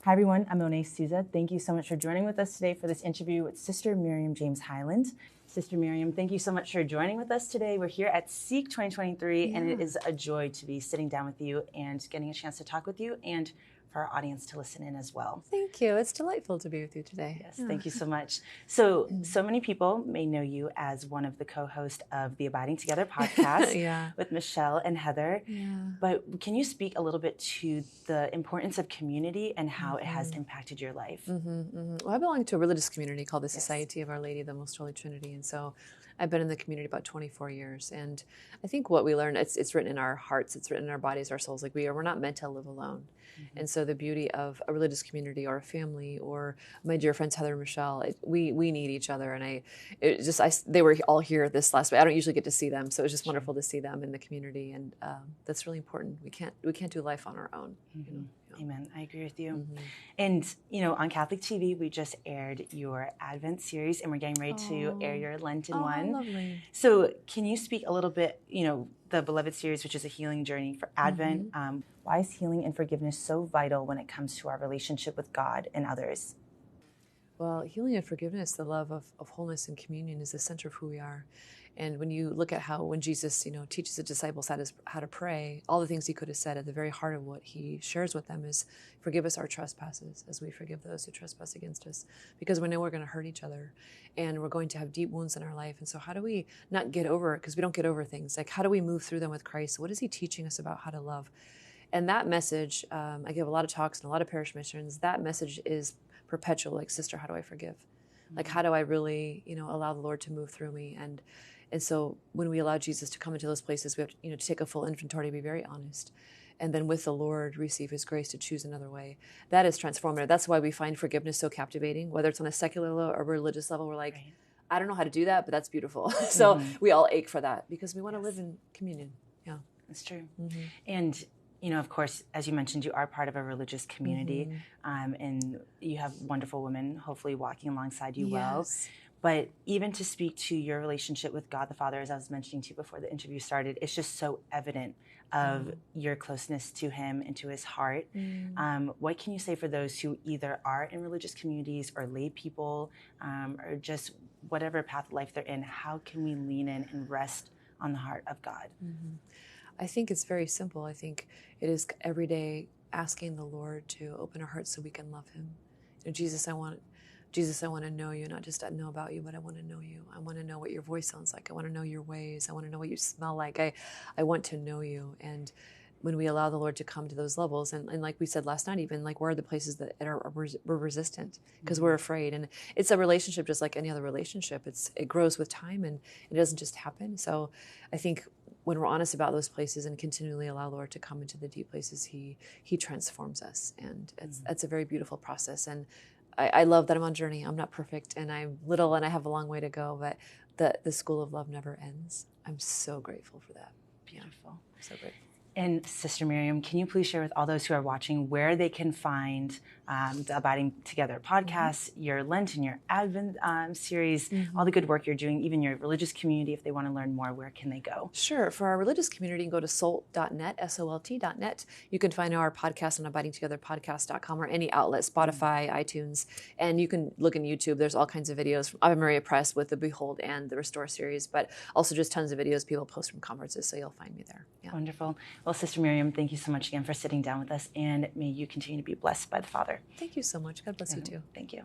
Hi everyone, I'm Monet. Thank you so much for joining with us today for this interview with Sister Miriam James Heidland. Sister Miriam, thank you so much for joining with us today. We're here at Seek 2023, and it is a joy to be sitting down with you and getting a chance to talk with you and for our audience to listen in as well. Thank you. It's delightful to be with you today. Yes, thank you so much. So many people may know you as one of the co-hosts of the Abiding Together podcast with Michelle and Heather. But can you speak a little bit to the importance of community and how it has impacted your life? Well, I belong to a religious community called the Society of Our Lady of the Most Holy Trinity. And so I've been in the community about 24 years. And I think what we learn, it's written in our hearts, it's written in our bodies, our souls, like we're not meant to live alone. And so the beauty of a religious community or a family or my dear friends Heather and Michelle, we need each other. And they were all here this last week. I don't usually get to see them, so it was just wonderful to see them in the community, and that's really important. We can't do life on our own. You know? Amen. I agree with you. And on Catholic TV, we just aired your Advent series, and we're getting ready to air your Lenten one. Lovely. So can you speak a little bit, the Beloved series, which is a healing journey for Advent. Why is healing and forgiveness so vital when it comes to our relationship with God and others? Well, healing and forgiveness, the love of wholeness and communion is the center of who we are. And when you look at when Jesus, teaches the disciples how to pray, all the things he could have said at the very heart of what he shares with them is, forgive us our trespasses as we forgive those who trespass against us. Because we know we're going to hurt each other and we're going to have deep wounds in our life. And so how do we not get over it? Because we don't get over things. Like, how do we move through them with Christ? What is he teaching us about how to love? And that message, I give a lot of talks and a lot of parish missions. That message is perpetual. Like, sister, how do I forgive? Like, how do I really, allow the Lord to move through me? And so when we allow Jesus to come into those places, we have to, to take a full inventory, to be very honest. And then with the Lord, receive his grace to choose another way. That is transformative. That's why we find forgiveness so captivating, whether it's on a secular level or religious level. We're like, I don't know how to do that, but that's beautiful. So we all ache for that because we want to live in communion. Yeah, that's true. And of course, as you mentioned, you are part of a religious community, and you have wonderful women, hopefully walking alongside you well. But even to speak to your relationship with God the Father, as I was mentioning to you before the interview started, it's just so evident of your closeness to him and to his heart. What can you say for those who either are in religious communities or lay people, or just whatever path of life they're in? How can we lean in and rest on the heart of God? I think it's very simple. I think it is every day asking the Lord to open our hearts so we can love him. Jesus, I want to know you, not just know about you, but I want to know you. I want to know what your voice sounds like. I want to know your ways. I want to know what you smell like. I want to know you. And when we allow the Lord to come to those levels, and like we said last night, even like, where are the places that we're resistant because we're afraid? And it's a relationship just like any other relationship. It grows with time, and it doesn't just happen. So I think when we're honest about those places and continually allow the Lord to come into the deep places, he transforms us. And it's a very beautiful process. And I love that I'm on a journey. I'm not perfect, and I'm little, and I have a long way to go, but the school of love never ends. I'm so grateful for that. Beautiful. So grateful. And Sister Miriam, can you please share with all those who are watching where they can find the Abiding Together podcast, your Lent and your Advent series, all the good work you're doing, even your religious community? If they want to learn more, where can they go? Sure. For our religious community, you can go to SOLT.net, SOLT.net. You can find our podcast on abidingtogetherpodcast.com or any outlet, Spotify, iTunes, and you can look in YouTube. There's all kinds of videos from Ave Maria Press with the Behold and the Restore series, but also just tons of videos people post from conferences, so you'll find me there. Yeah. Wonderful. Well, Sister Miriam, thank you so much again for sitting down with us, and may you continue to be blessed by the Father. Thank you so much. God bless you too. Thank you.